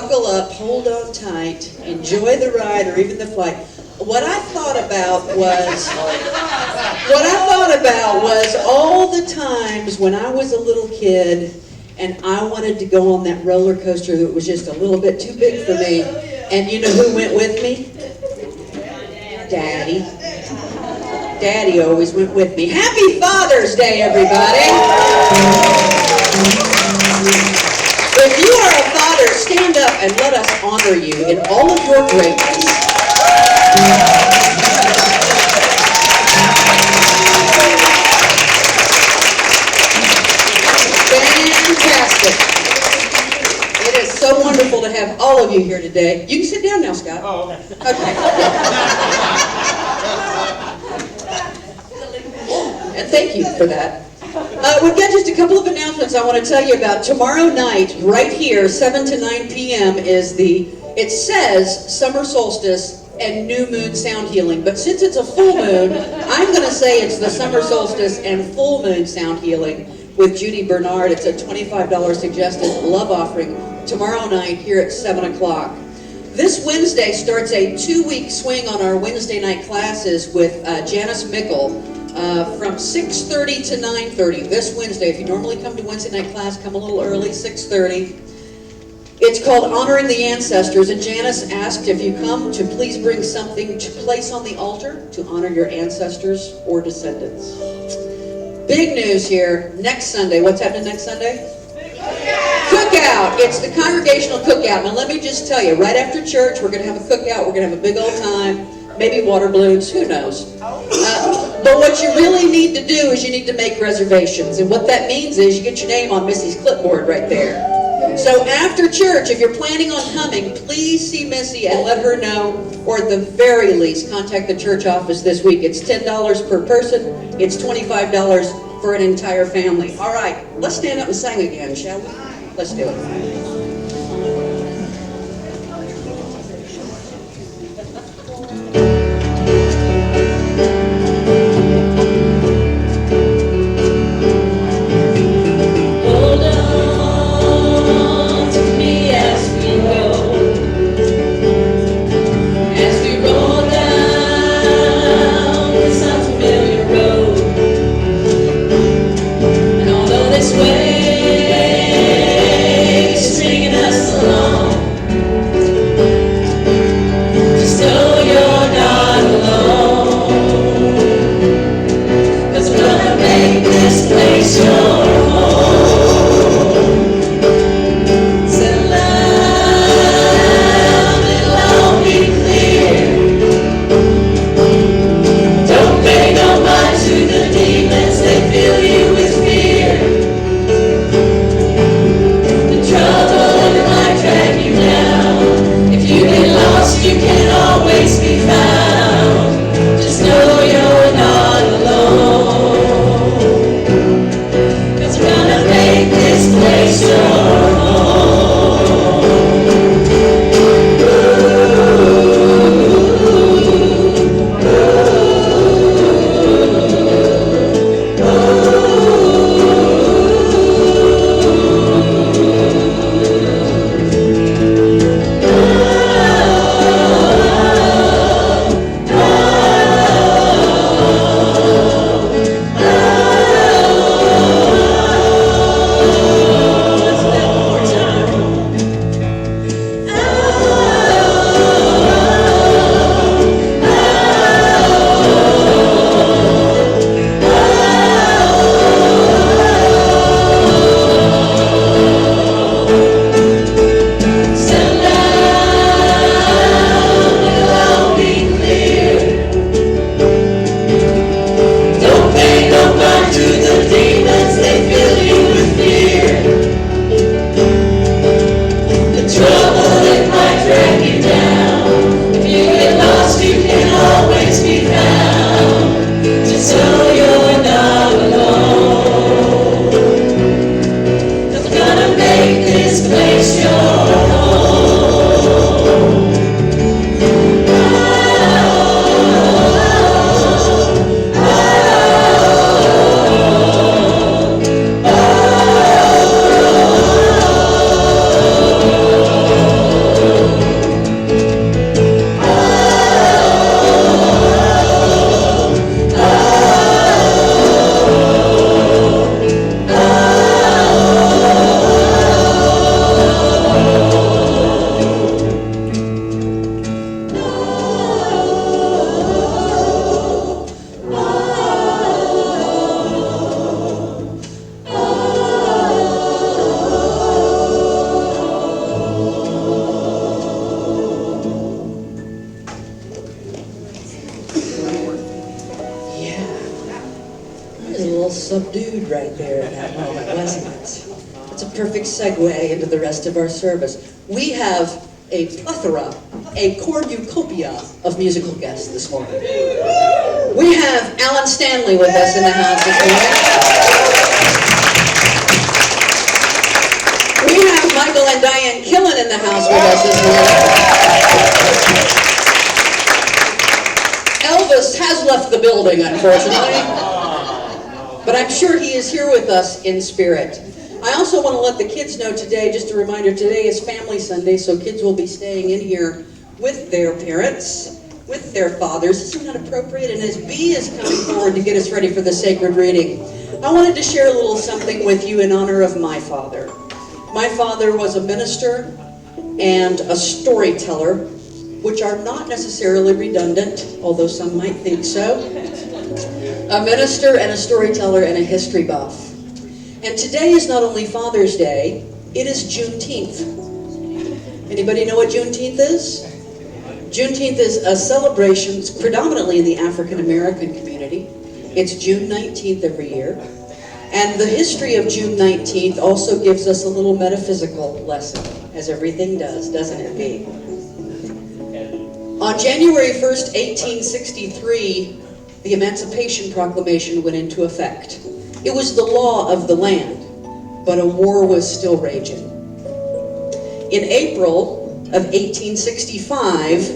buckle up, hold on tight, enjoy the ride or even the flight. What I thought about was all the times when I was a little kid and I wanted to go on that roller coaster that was just a little bit too big for me. And you know who went with me? Daddy. Daddy always went with me. Happy Father's Day, everybody! If you are a father, stand up and let us honor you in all of your greatness. Fantastic. It is so wonderful to have all of you here today. You can sit down now, Scott. Oh, okay. Okay. And thank you for that. We've got just a couple of announcements I want to tell you about. Tomorrow night, right here, 7 to 9 p.m. is it says summer solstice and new moon sound healing. But since it's a full moon, I'm going to say it's the summer solstice and full moon sound healing with Judy Bernard. It's a $25 suggested love offering tomorrow night here at 7 o'clock. This Wednesday starts a 2-week swing on our Wednesday night classes with Janice Mickle from 6:30 to 9:30 this Wednesday. If you normally come to Wednesday night class, come a little early, 6:30. It's called Honoring the Ancestors, and Janice asked if you come to please bring something to place on the altar to honor your ancestors or descendants. Big news here. Next Sunday, what's happening next Sunday? Cookout. It's the congregational cookout. Now let me just tell you, right after church, we're going to have a cookout. We're going to have a big old time. Maybe water balloons, who knows. But what you really need to do is you need to make reservations. And what that means is you get your name on Missy's clipboard right there. So after church, if you're planning on coming, please see Missy and let her know, or at the very least, contact the church office this week. It's $10 per person. It's $25 for an entire family. All right, let's stand up and sing again, shall we? Let's do it. This way subdued right there in that moment, wasn't it? It's a perfect segue into the rest of our service. We have a plethora, a cornucopia of musical guests this morning. We have Alan Stanley with us in the house this morning. We have Michael and Diane Killen in the house with us this morning. Elvis has left the building, unfortunately, but I'm sure he is here with us in spirit. I also want to let the kids know today, just a reminder, today is Family Sunday, so kids will be staying in here with their parents, with their fathers. Isn't that appropriate? And as B is coming forward to get us ready for the sacred reading, I wanted to share a little something with you in honor of my father. My father was a minister and a storyteller, which are not necessarily redundant, although some might think so. A minister and a storyteller and a history buff. And today is not only Father's Day, it is Juneteenth. Anybody know what Juneteenth is? Juneteenth is a celebration predominantly in the African American community. It's June 19th every year. And the history of June 19th also gives us a little metaphysical lesson, as everything does, doesn't it, B? On January 1st, 1863, the Emancipation Proclamation went into effect. It was the law of the land, but a war was still raging. In April of 1865,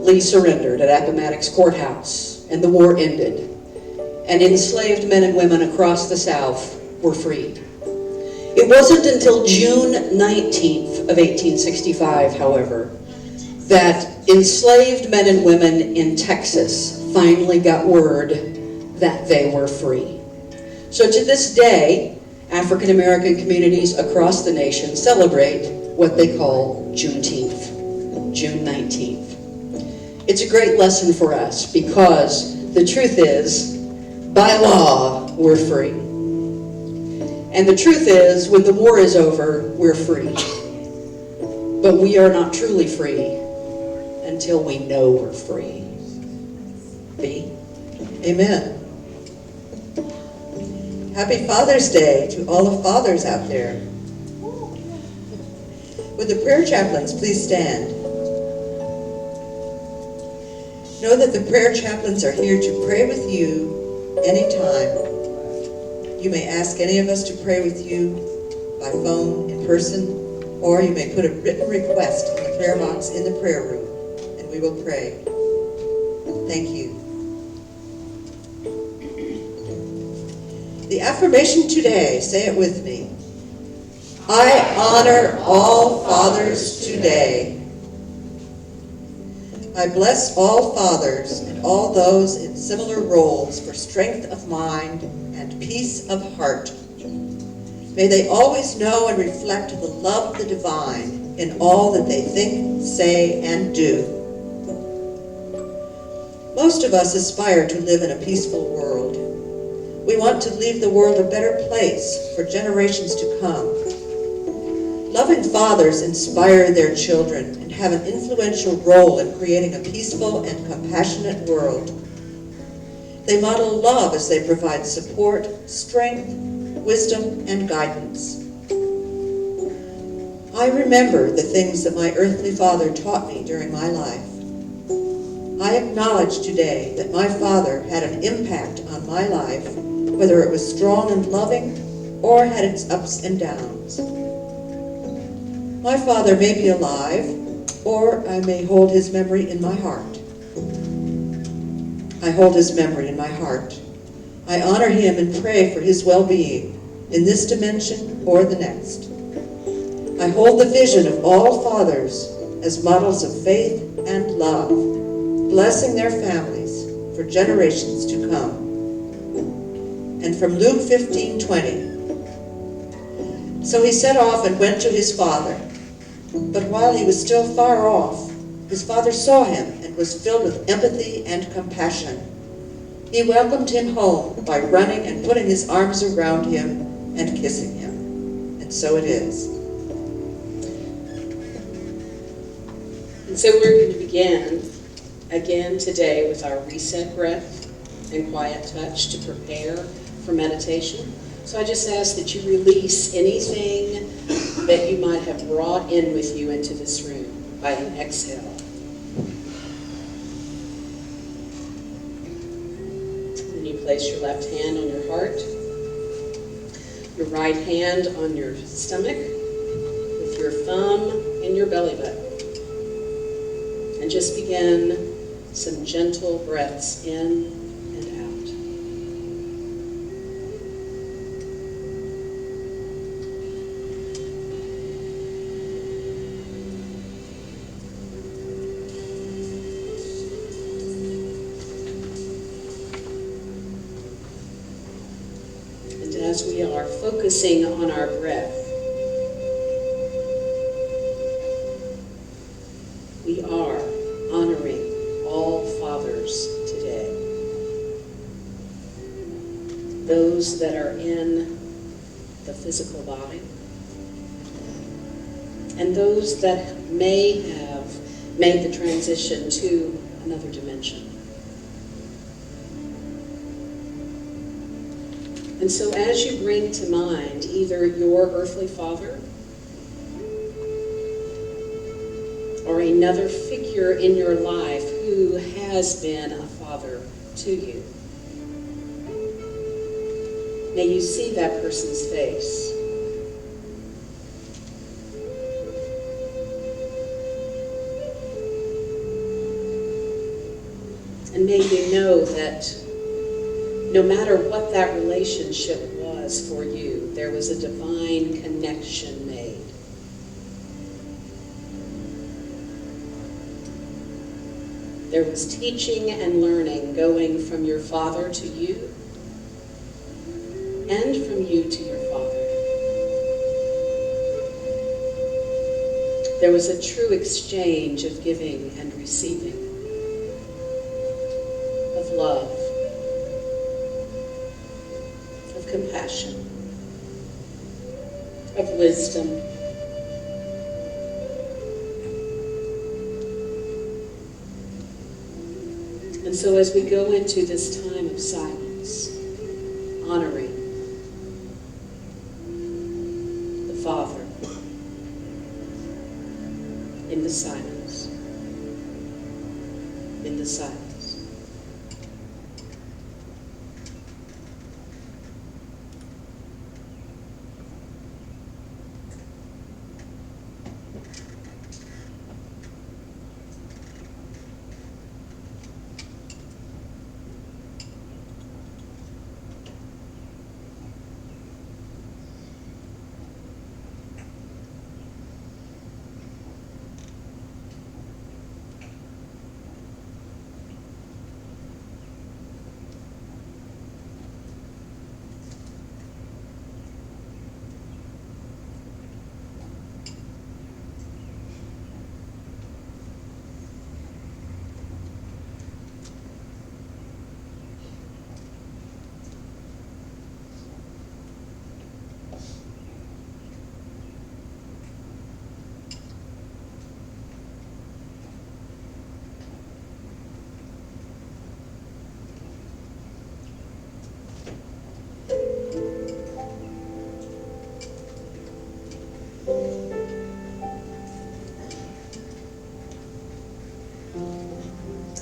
Lee surrendered at Appomattox Courthouse, and the war ended. And enslaved men and women across the South were freed. It wasn't until June 19th of 1865, however, that enslaved men and women in Texas finally got word that they were free. So to this day, African American communities across the nation celebrate what they call Juneteenth, June 19th. It's a great lesson for us because the truth is, by law, we're free. And the truth is, when the war is over, we're free. But we are not truly free until we know we're free. B? Amen. Happy Father's Day to all the fathers out there. Would the prayer chaplains please stand? Know that the prayer chaplains are here to pray with you anytime. You may ask any of us to pray with you by phone, in person, or you may put a written request in the prayer box in the prayer room, and we will pray. Thank you. The affirmation today, say it with me. I honor all fathers today. I bless all fathers and all those in similar roles for strength of mind and peace of heart. May they always know and reflect the love of the divine in all that they think, say, and do. Most of us aspire to live in a peaceful world. We want to leave the world a better place for generations to come. Loving fathers inspire their children and have an influential role in creating a peaceful and compassionate world. They model love as they provide support, strength, wisdom, and guidance. I remember the things that my earthly father taught me during my life. I acknowledge today that my father had an impact on my life, whether it was strong and loving or had its ups and downs. My father may be alive, or I may hold his memory in my heart. I hold his memory in my heart. I honor him and pray for his well-being in this dimension or the next. I hold the vision of all fathers as models of faith and love, blessing their families for generations to come. And from Luke 15:20, so he set off and went to his father. But while he was still far off, his father saw him and was filled with empathy and compassion. He welcomed him home by running and putting his arms around him and kissing him. And so it is. And so we're going to begin again today with our reset breath and quiet touch to prepare for meditation. So I just ask that you release anything that you might have brought in with you into this room by an exhale. Then you place your left hand on your heart, your right hand on your stomach, with your thumb in your belly button. And just begin some gentle breaths in and out. And as we are focusing on our breath, we are honoring all fathers today. Those that are in the physical body, and those that may have made the transition to another dimension. And so as you bring to mind either your earthly father or another figure in your life who has been a father to you, may you see that person's face. And may you know that no matter what that relationship was for you, there was a divine connection made. There was teaching and learning going from your father to you, and from you to your father. There was a true exchange of giving and receiving, of love, of compassion, of wisdom. And so as we go into this time of silence, honoring the Father in the silence, in the silence.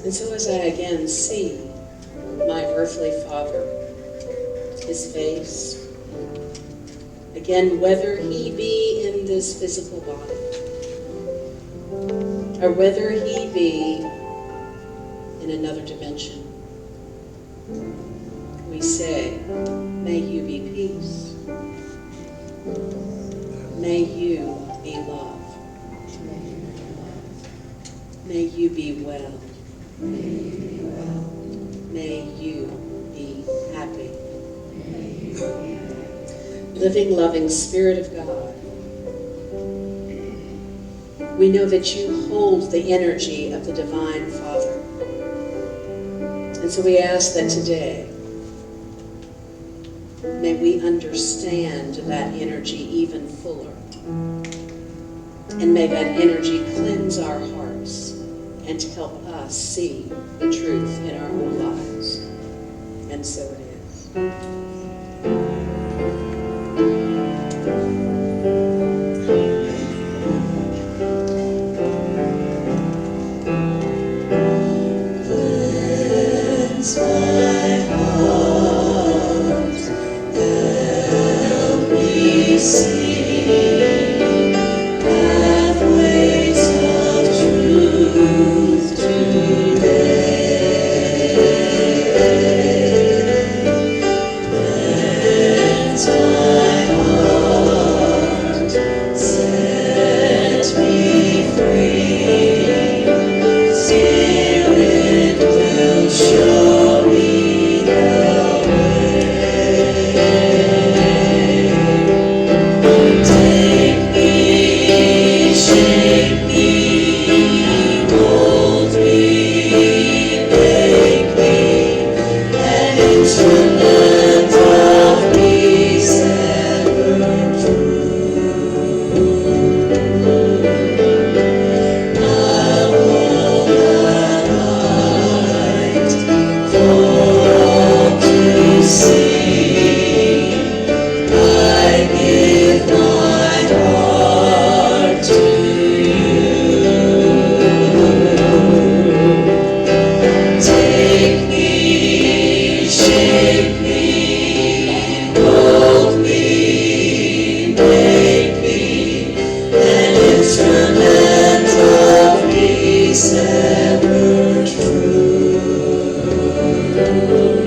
And so as I again see my earthly father, his face, again, whether he be in this physical body, or whether he be in another dimension, we say, may you be peace. May you be love. May you be well. May you be happy. Living, loving Spirit of God, we know that you hold the energy of the Divine Father. And so we ask that today, may we understand that energy even fuller. And may that energy cleanse our hearts and to help us see the truth in our own lives. And so it is. Ever true.